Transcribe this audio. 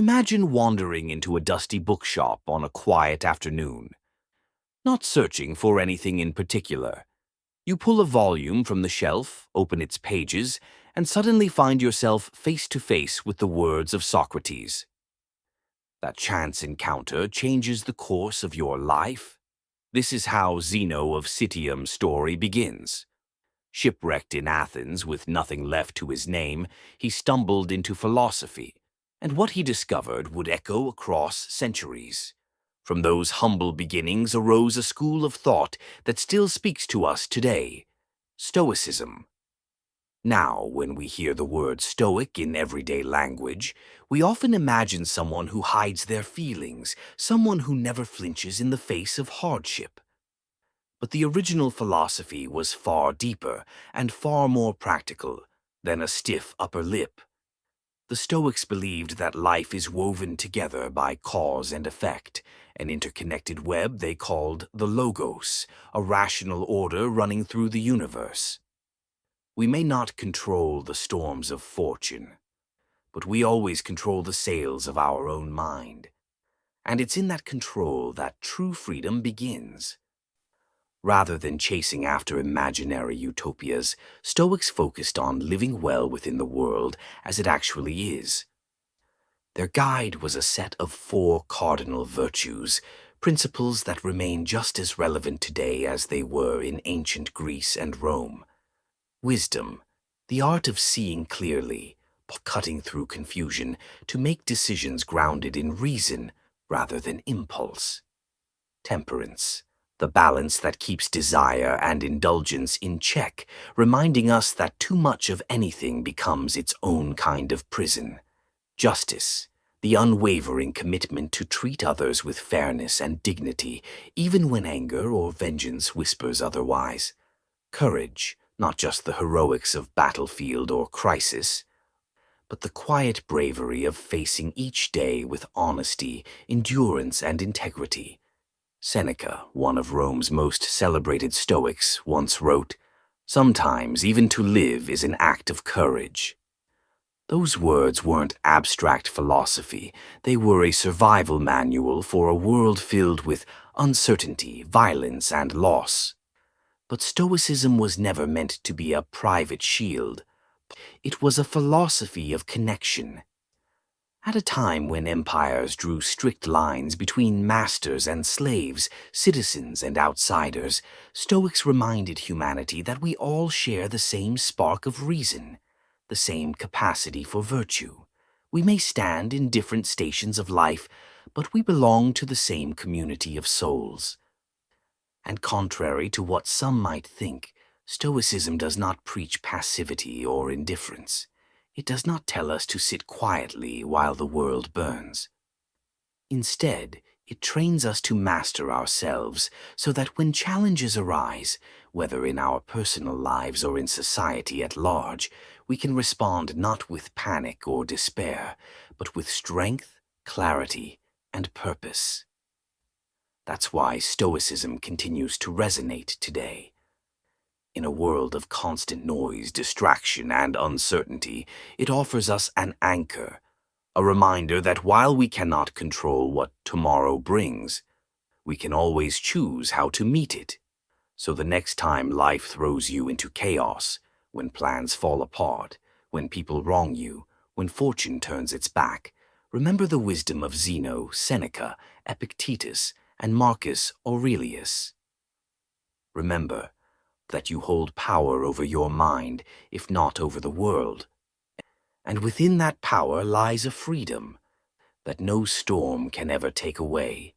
Imagine wandering into a dusty bookshop on a quiet afternoon, not searching for anything in particular. You pull a volume from the shelf, open its pages, and suddenly find yourself face to face with the words of Socrates. That chance encounter changes the course of your life. This is how Zeno of Citium's story begins. Shipwrecked in Athens with nothing left to his name, he stumbled into philosophy, and what he discovered would echo across centuries. From those humble beginnings arose a school of thought that still speaks to us today, Stoicism. Now, when we hear the word Stoic in everyday language, we often imagine someone who hides their feelings, someone who never flinches in the face of hardship. But the original philosophy was far deeper and far more practical than a stiff upper lip. The Stoics believed that life is woven together by cause and effect, an interconnected web they called the logos, a rational order running through the universe. We may not control the storms of fortune, but we always control the sails of our own mind. And it's in that control that true freedom begins. Rather than chasing after imaginary utopias, Stoics focused on living well within the world as it actually is. Their guide was a set of 4 cardinal virtues, principles that remain just as relevant today as they were in ancient Greece and Rome. Wisdom, the art of seeing clearly, cutting through confusion to make decisions grounded in reason rather than impulse. Temperance, the balance that keeps desire and indulgence in check, reminding us that too much of anything becomes its own kind of prison. Justice, the unwavering commitment to treat others with fairness and dignity, even when anger or vengeance whispers otherwise. Courage, not just the heroics of battlefield or crisis, but the quiet bravery of facing each day with honesty, endurance, and integrity. Seneca, one of Rome's most celebrated Stoics, once wrote, "Sometimes even to live is an act of courage." Those words weren't abstract philosophy, they were a survival manual for a world filled with uncertainty, violence, and loss. But Stoicism was never meant to be a private shield. It was a philosophy of connection. At a time when empires drew strict lines between masters and slaves, citizens and outsiders, Stoics reminded humanity that we all share the same spark of reason, the same capacity for virtue. We may stand in different stations of life, but we belong to the same community of souls. And contrary to what some might think, Stoicism does not preach passivity or indifference. It does not tell us to sit quietly while the world burns. Instead, it trains us to master ourselves so that when challenges arise, whether in our personal lives or in society at large, we can respond not with panic or despair, but with strength, clarity, and purpose. That's why Stoicism continues to resonate today. In a world of constant noise, distraction, and uncertainty, it offers us an anchor, a reminder that while we cannot control what tomorrow brings, we can always choose how to meet it. So the next time life throws you into chaos, when plans fall apart, when people wrong you, when fortune turns its back, remember the wisdom of Zeno, Seneca, Epictetus, and Marcus Aurelius. Remember that you hold power over your mind, if not over the world. And within that power lies a freedom that no storm can ever take away.